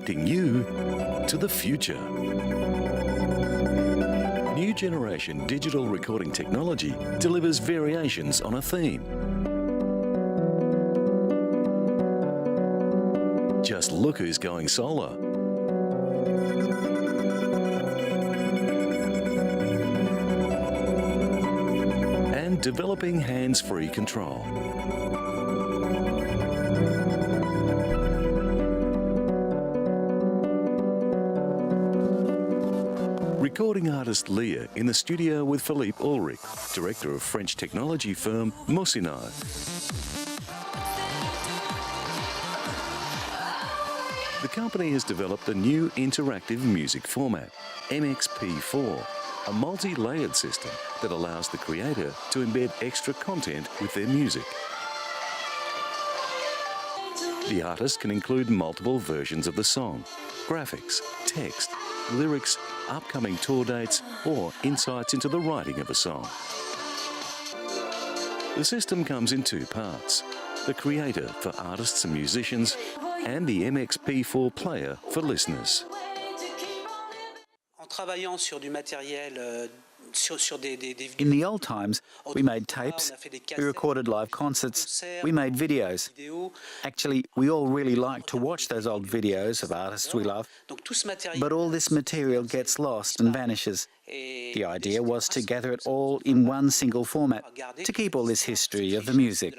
connecting you to the future. New generation digital recording technology delivers variations on a theme. Just look who's going solar. And developing hands-free control. Recording artist Leah in the studio with Philippe Ulrich, director of French technology firm Mocino. The company has developed a new interactive music format, MXP4, a multi-layered system that allows the creator to embed extra content with their music. The artist can include multiple versions of the song, graphics, text, lyrics, upcoming tour dates, or insights into the writing of a song. The system comes in two parts: the creator for artists and musicians, and the MXP4 player for listeners. In the old times, we made tapes, we recorded live concerts, we made videos. Actually, we all really like to watch those old videos of artists we love, but all this material gets lost and vanishes. The idea was to gather it all in one single format, to keep all this history of the music.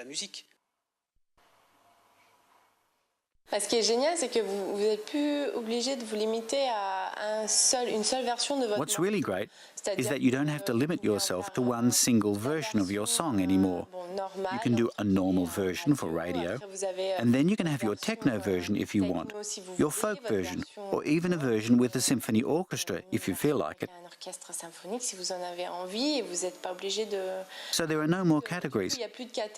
Ce qui est génial, c'est que vous n'êtes plus obligé de vous limiter à une seule version de votre. What's really great is that you don't have to limit yourself to one single version of your song anymore. You can do a normal version for radio, and then you can have your techno version if you want, your folk version, or even a version with a symphony orchestra if you feel like it. So there are no more categories.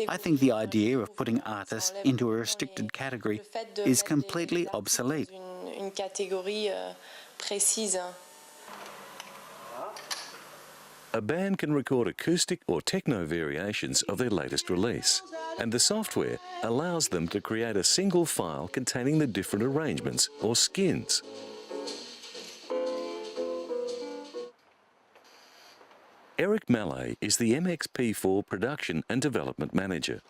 I think the idea of putting artists into a restricted category is completely obsolete. Une catégorie précise. A band can record acoustic or techno variations of their latest release, and the software allows them to create a single file containing the different arrangements or skins. Eric Mallet is the MXP4 production and development manager.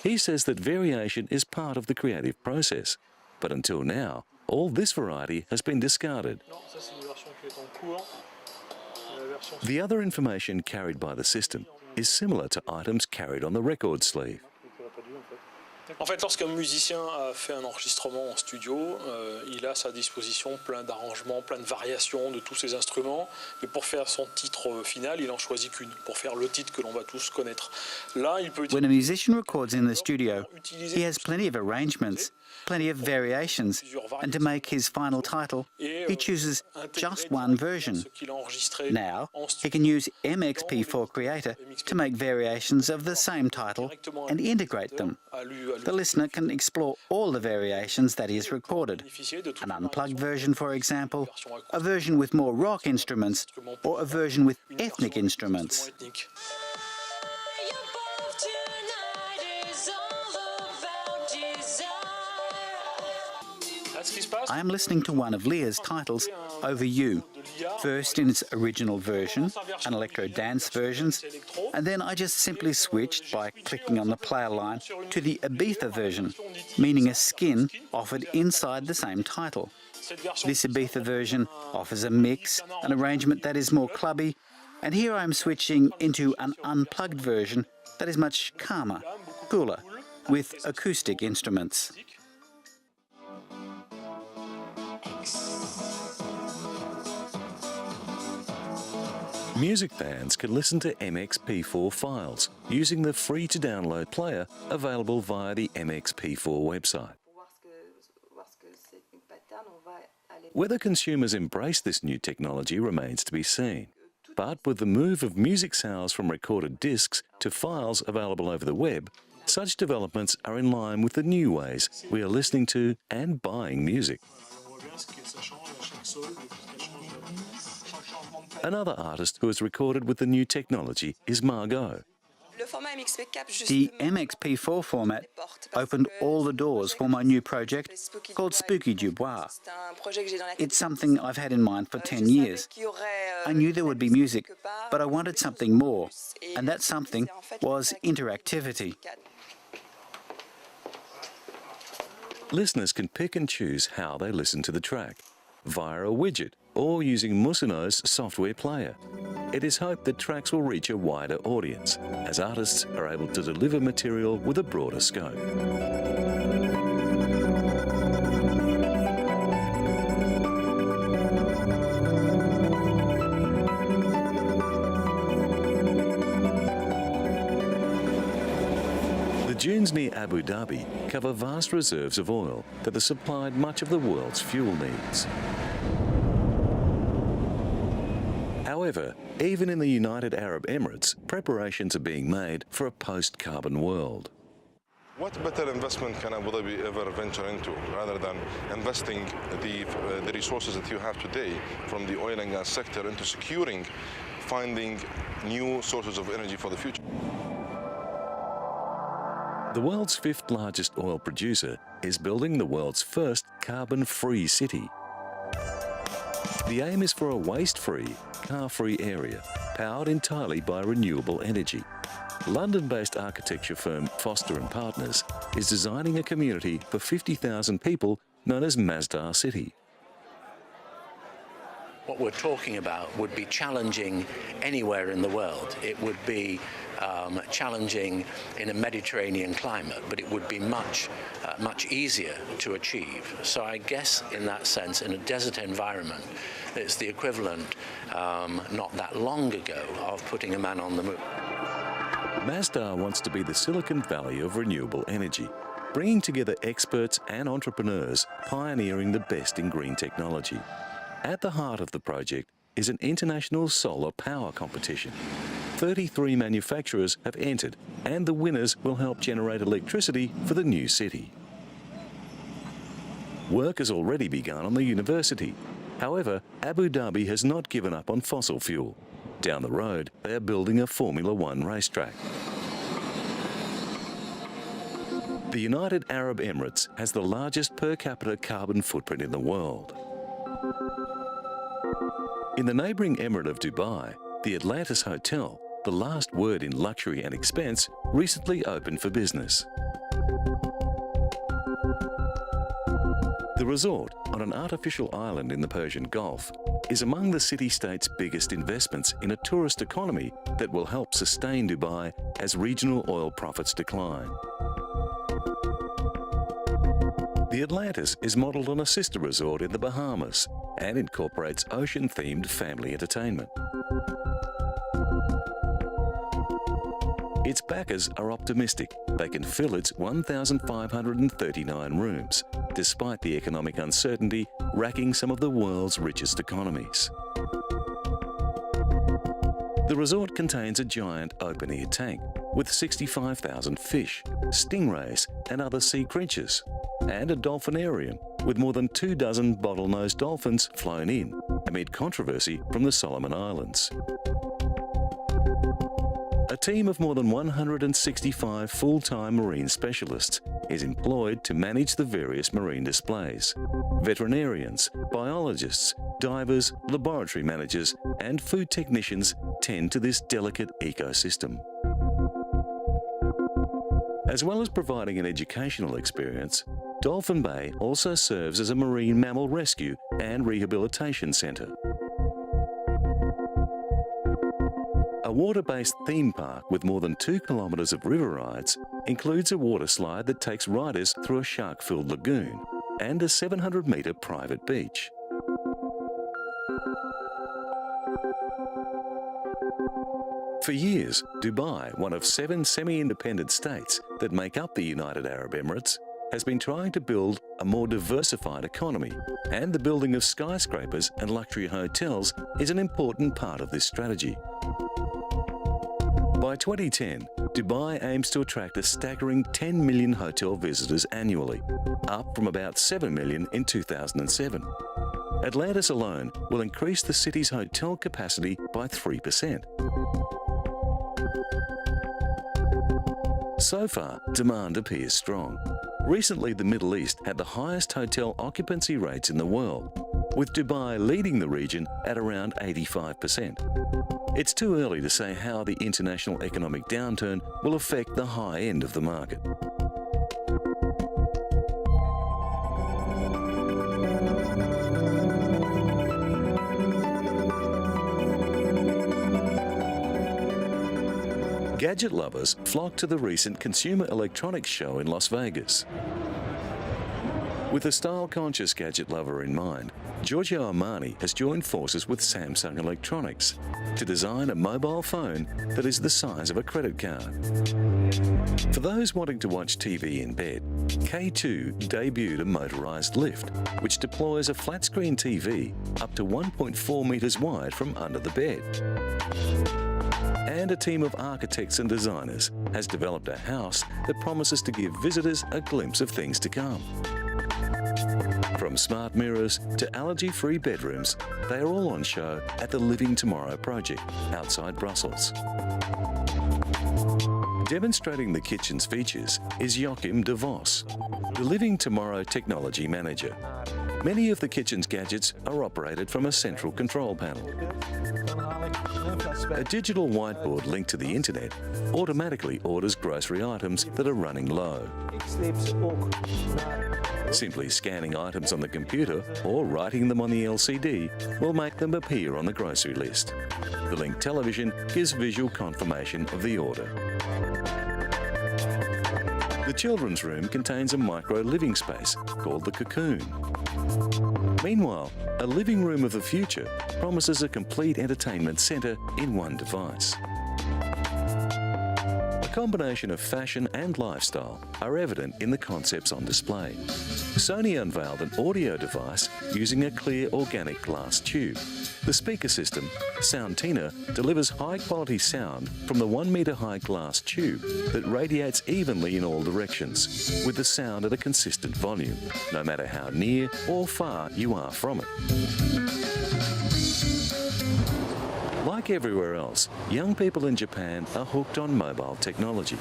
He says that variation is part of the creative process, but until now, all this variety has been discarded. The other information carried by the system is similar to items carried on the record sleeve. En fait, lorsqu'un musicien a fait un enregistrement en studio, il a à sa disposition plein d'arrangements, plein de variations de tous ses instruments. Mais pour faire son titre final, il en choisit qu'une, pour faire le titre que l'on va tous connaître. Là, il peut. When a musician records in the studio, he has plenty of arrangements, plenty of variations, and to make his final title, he chooses just one version. Now, he can use MXP4 Creator to make variations of the same title and integrate them. The listener can explore all the variations that he has recorded. An unplugged version, for example, a version with more rock instruments, or a version with ethnic instruments. I am listening to one of Leah's titles, Over You, first in its original version, an electro dance versions, and then I just simply switched by clicking on the player line to the Ibiza version, meaning a skin offered inside the same title. This Ibiza version offers a mix, an arrangement that is more clubby, and here I am switching into an unplugged version that is much calmer, cooler, with acoustic instruments. Music fans can listen to MXP4 files using the free-to-download player available via the MXP4 website. Whether consumers embrace this new technology remains to be seen, but with the move of music sales from recorded discs to files available over the web, such developments are in line with the new ways we are listening to and buying music. Another artist who has recorded with the new technology is Margot. The MXP4 format opened all the doors for my new project called Spooky Dubois. It's something I've had in mind for 10 years. I knew there would be music, but I wanted something more, and that something was interactivity. Listeners can pick and choose how they listen to the track, via a widget or using Musino's software player. It is hoped that tracks will reach a wider audience, as artists are able to deliver material with a broader scope. The dunes near Abu Dhabi cover vast reserves of oil that have supplied much of the world's fuel needs. However, even in the United Arab Emirates, preparations are being made for a post-carbon world. What better investment can Abu Dhabi ever venture into rather than investing the resources that you have today from the oil and gas sector into finding new sources of energy for the future? The world's fifth largest oil producer is building the world's first carbon-free city. The aim is for a waste-free, car-free area, powered entirely by renewable energy. London-based architecture firm Foster & Partners is designing a community for 50,000 people known as Masdar City. What we're talking about would be challenging anywhere in the world. It would be challenging in a Mediterranean climate, but it would be much easier to achieve. So I guess in that sense, in a desert environment, it's the equivalent, not that long ago, of putting a man on the moon. Masdar wants to be the Silicon Valley of renewable energy, bringing together experts and entrepreneurs pioneering the best in green technology. At the heart of the project is an international solar power competition. 33 manufacturers have entered, and the winners will help generate electricity for the new city. Work has already begun on the university. However, Abu Dhabi has not given up on fossil fuel. Down the road, they are building a Formula One racetrack. The United Arab Emirates has the largest per capita carbon footprint in the world. In the neighbouring Emirate of Dubai, the Atlantis Hotel, the last word in luxury and expense, recently opened for business. The resort, on an artificial island in the Persian Gulf, is among the city-state's biggest investments in a tourist economy that will help sustain Dubai as regional oil profits decline. The Atlantis is modelled on a sister resort in the Bahamas and incorporates ocean-themed family entertainment. Its backers are optimistic they can fill its 1,539 rooms, despite the economic uncertainty racking some of the world's richest economies. The resort contains a giant open-air tank with 65,000 fish, stingrays and other sea creatures, and a dolphinarium with more than 24 bottlenose dolphins flown in amid controversy from the Solomon Islands. A team of more than 165 full-time marine specialists is employed to manage the various marine displays. Veterinarians, biologists, divers, laboratory managers and food technicians tend to this delicate ecosystem. As well as providing an educational experience, Dolphin Bay also serves as a marine mammal rescue and rehabilitation centre. A water-based theme park with more than 2 kilometres of river rides includes a water slide that takes riders through a shark-filled lagoon and a 700-metre private beach. For years, Dubai, one of 7 semi-independent states that make up the United Arab Emirates, has been trying to build a more diversified economy, and the building of skyscrapers and luxury hotels is an important part of this strategy. By 2010, Dubai aims to attract a staggering 10 million hotel visitors annually, up from about 7 million in 2007. Atlantis alone will increase the city's hotel capacity by 3%. So far, demand appears strong. Recently, the Middle East had the highest hotel occupancy rates in the world, with Dubai leading the region at around 85%. It's too early to say how the international economic downturn will affect the high end of the market. Gadget lovers flock to the recent Consumer Electronics Show in Las Vegas. With a style-conscious gadget lover in mind, Giorgio Armani has joined forces with Samsung Electronics to design a mobile phone that is the size of a credit card. For those wanting to watch TV in bed, K2 debuted a motorized lift, which deploys a flat-screen TV up to 1.4 meters wide from under the bed. And a team of architects and designers has developed a house that promises to give visitors a glimpse of things to come. From smart mirrors to allergy-free bedrooms, they are all on show at the Living Tomorrow project outside Brussels. Demonstrating the kitchen's features is Joachim de Vos, the Living Tomorrow technology manager. Many of the kitchen's gadgets are operated from a central control panel. A digital whiteboard linked to the internet automatically orders grocery items that are running low. Simply scanning items on the computer or writing them on the LCD will make them appear on the grocery list. The linked television gives visual confirmation of the order. The children's room contains a micro living space called the Cocoon. Meanwhile, a living room of the future promises a complete entertainment centre in one device. A combination of fashion and lifestyle are evident in the concepts on display. Sony unveiled an audio device using a clear organic glass tube. The speaker system, Soundtina, delivers high-quality sound from the 1-metre-high glass tube that radiates evenly in all directions, with the sound at a consistent volume, no matter how near or far you are from it. Like everywhere else, young people in Japan are hooked on mobile technology.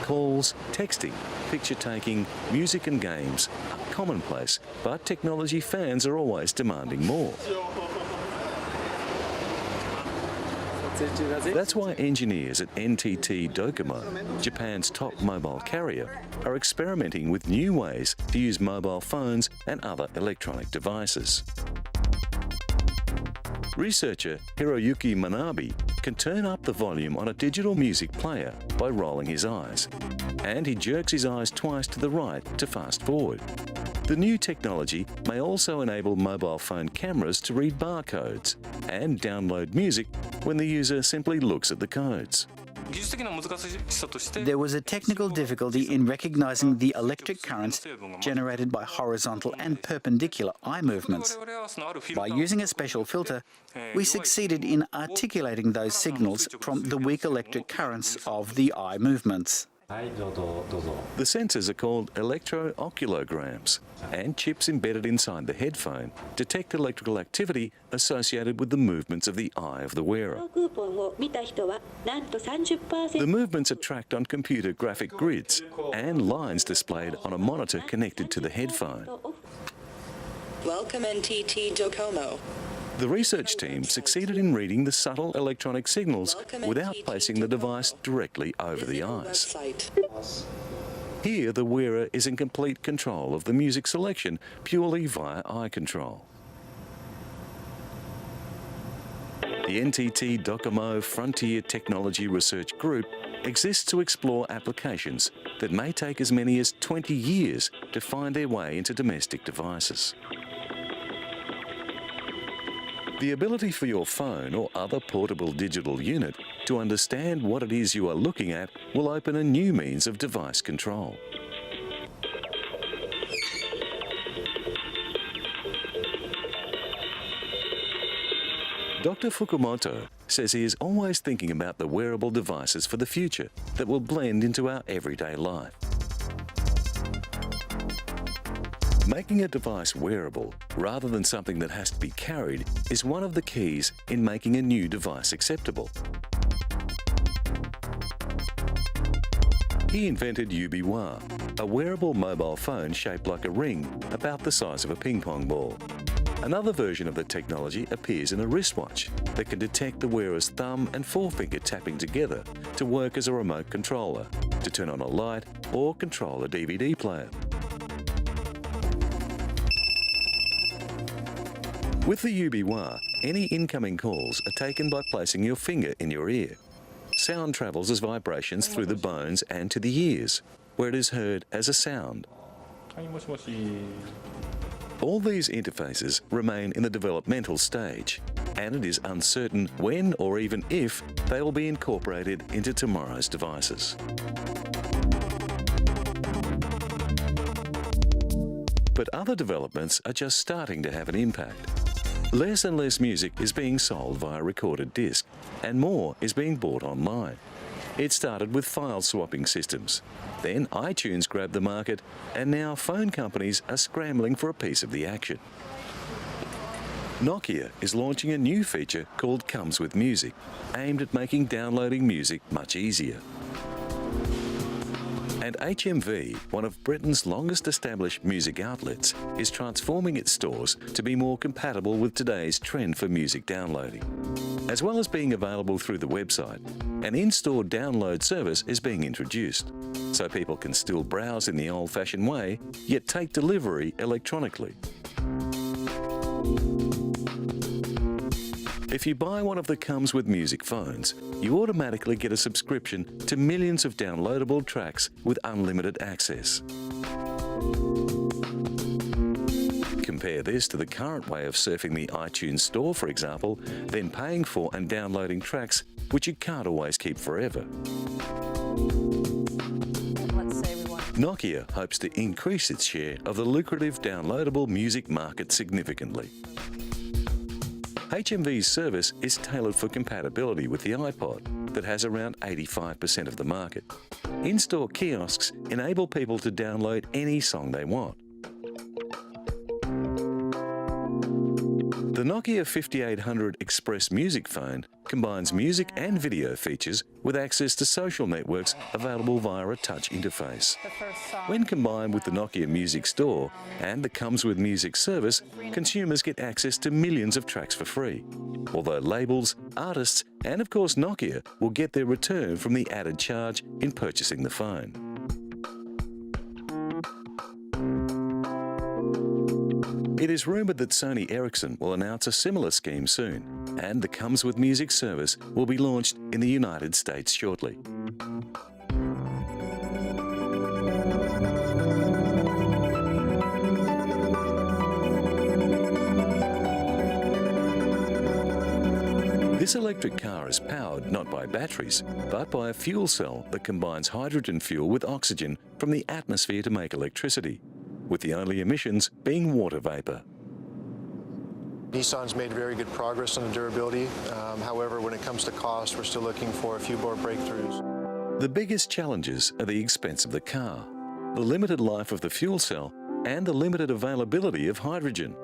Calls, texting, picture-taking, music and games are commonplace, but technology fans are always demanding more. That's why engineers at NTT Docomo, Japan's top mobile carrier, are experimenting with new ways to use mobile phones and other electronic devices. Researcher Hiroyuki Manabe can turn up the volume on a digital music player by rolling his eyes, and he jerks his eyes twice to the right to fast forward. The new technology may also enable mobile phone cameras to read barcodes and download music when the user simply looks at the codes. There was a technical difficulty in recognizing the electric currents generated by horizontal and perpendicular eye movements. By using a special filter, we succeeded in articulating those signals from the weak electric currents of the eye movements. The sensors are called electro-oculograms, and chips embedded inside the headphone detect electrical activity associated with the movements of the eye of the wearer. The movements are tracked on computer graphic grids and lines displayed on a monitor connected to the headphone. Welcome NTT Docomo. The research team succeeded in reading the subtle electronic signals without placing the device directly over the eyes. Here, the wearer is in complete control of the music selection purely via eye control. The NTT Docomo Frontier Technology Research Group exists to explore applications that may take as many as 20 years to find their way into domestic devices. The ability for your phone or other portable digital unit to understand what it is you are looking at will open a new means of device control. Dr. Fukumoto says he is always thinking about the wearable devices for the future that will blend into our everyday life. Making a device wearable, rather than something that has to be carried, is one of the keys in making a new device acceptable. He invented Yubiwa, a wearable mobile phone shaped like a ring about the size of a ping pong ball. Another version of the technology appears in a wristwatch that can detect the wearer's thumb and forefinger tapping together to work as a remote controller, to turn on a light or control a DVD player. With the Yubiwa, any incoming calls are taken by placing your finger in your ear. Sound travels as vibrations through the bones and to the ears, where it is heard as a sound. All these interfaces remain in the developmental stage, and it is uncertain when or even if they will be incorporated into tomorrow's devices. But other developments are just starting to have an impact. Less and less music is being sold via recorded disc, and more is being bought online. It started with file swapping systems. Then iTunes grabbed the market, and now phone companies are scrambling for a piece of the action. Nokia is launching a new feature called Comes with Music, aimed at making downloading music much easier. And HMV, one of Britain's longest established music outlets, is transforming its stores to be more compatible with today's trend for music downloading. As well as being available through the website, an in-store download service is being introduced, so people can still browse in the old-fashioned way, yet take delivery electronically. If you buy one of the Comes with Music phones, you automatically get a subscription to millions of downloadable tracks with unlimited access. Compare this to the current way of surfing the iTunes Store, for example, then paying for and downloading tracks which you can't always keep forever. Nokia hopes to increase its share of the lucrative downloadable music market significantly. HMV's service is tailored for compatibility with the iPod that has around 85% of the market. In-store kiosks enable people to download any song they want. The Nokia 5800 Express Music phone combines music and video features with access to social networks available via a touch interface. When combined with the Nokia Music Store and the Comes with Music service, consumers get access to millions of tracks for free. Although labels, artists, and of course Nokia will get their return from the added charge in purchasing the phone. It is rumoured that Sony Ericsson will announce a similar scheme soon, and the Comes with Music service will be launched in the United States shortly. This electric car is powered not by batteries, but by a fuel cell that combines hydrogen fuel with oxygen from the atmosphere to make electricity, with the only emissions being water vapour. Nissan's made very good progress on the durability. However, when it comes to cost, we're still looking for a few more breakthroughs. The biggest challenges are the expense of the car, the limited life of the fuel cell, and the limited availability of hydrogen.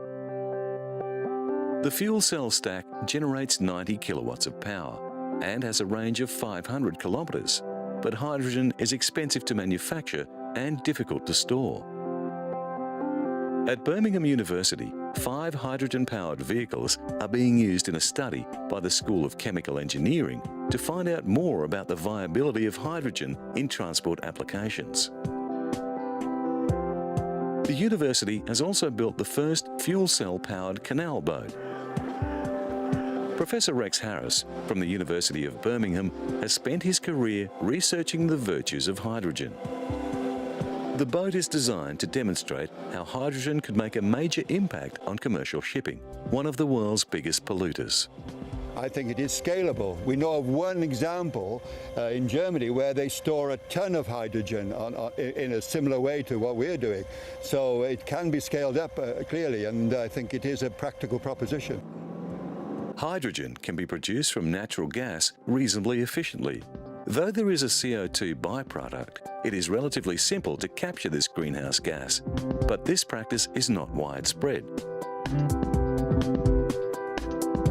The fuel cell stack generates 90 kilowatts of power and has a range of 500 kilometres, but hydrogen is expensive to manufacture and difficult to store. At Birmingham University, 5 hydrogen-powered vehicles are being used in a study by the School of Chemical Engineering to find out more about the viability of hydrogen in transport applications. The university has also built the first fuel cell-powered canal boat. Professor Rex Harris from the University of Birmingham has spent his career researching the virtues of hydrogen. The boat is designed to demonstrate how hydrogen could make a major impact on commercial shipping, one of the world's biggest polluters. I think it is scalable. We know of one example in Germany where they store a ton of hydrogen in a similar way to what we're doing. So it can be scaled up clearly, and I think it is a practical proposition. Hydrogen can be produced from natural gas reasonably efficiently. Though there is a CO2 byproduct, it is relatively simple to capture this greenhouse gas, but this practice is not widespread.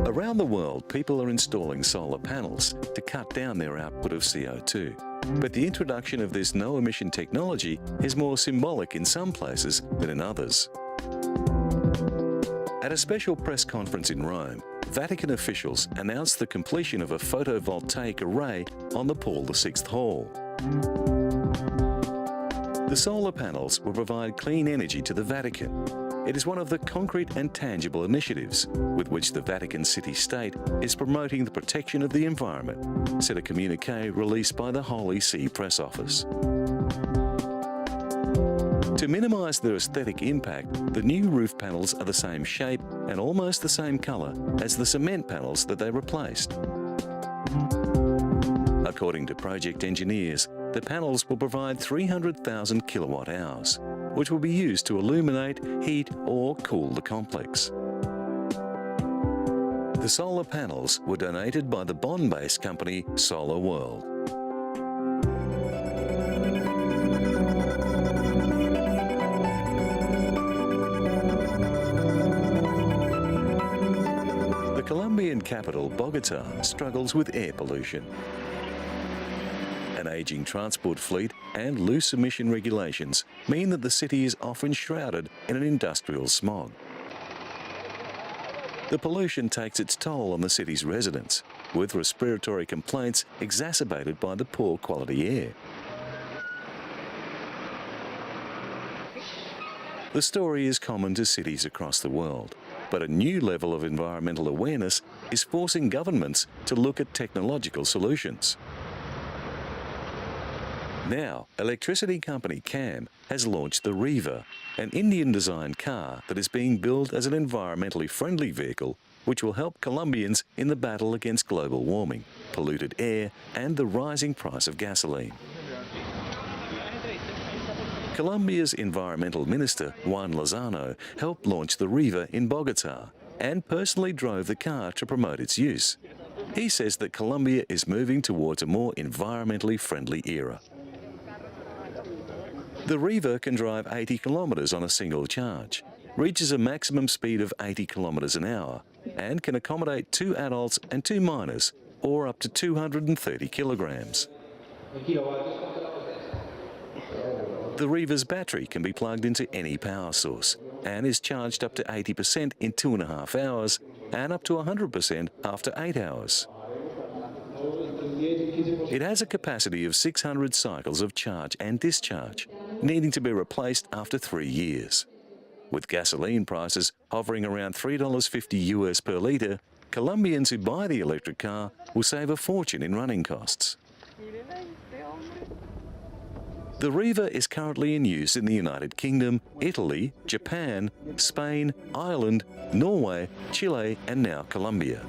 Around the world, people are installing solar panels to cut down their output of CO2, But the introduction of this no-emission technology is more symbolic in some places than in others. At a special press conference in Rome, Vatican officials announced the completion of a photovoltaic array on the Paul VI Hall. The solar panels will provide clean energy to the Vatican. It is one of the concrete and tangible initiatives with which the Vatican City-State is promoting the protection of the environment, said a communique released by the Holy See Press Office. To minimise their aesthetic impact, the new roof panels are the same shape and almost the same colour as the cement panels that they replaced. According to project engineers, the panels will provide 300,000 kilowatt hours, which will be used to illuminate, heat or cool the complex. The solar panels were donated by the Bonn-based company Solar World. The Colombian capital, Bogotá, struggles with air pollution. An ageing transport fleet and loose emission regulations mean that the city is often shrouded in an industrial smog. The pollution takes its toll on the city's residents, with respiratory complaints exacerbated by the poor quality air. The story is common to cities across the world, but a new level of environmental awareness is forcing governments to look at technological solutions. Now, electricity company CAM has launched the Riva, an Indian-designed car that is being built as an environmentally friendly vehicle which will help Colombians in the battle against global warming, polluted air and the rising price of gasoline. Colombia's environmental minister, Juan Lozano, helped launch the Riva in Bogotá and personally drove the car to promote its use. He says that Colombia is moving towards a more environmentally friendly era. The Riva can drive 80 kilometres on a single charge, reaches a maximum speed of 80 kilometres an hour, and can accommodate 2 adults and 2 minors, or up to 230 kilograms. The Riva's battery can be plugged into any power source and is charged up to 80% in 2.5 hours and up to 100% after 8 hours. It has a capacity of 600 cycles of charge and discharge, needing to be replaced after 3 years. With gasoline prices hovering around $3.50 US per litre, Colombians who buy the electric car will save a fortune in running costs. The Riva is currently in use in the United Kingdom, Italy, Japan, Spain, Ireland, Norway, Chile and now Colombia.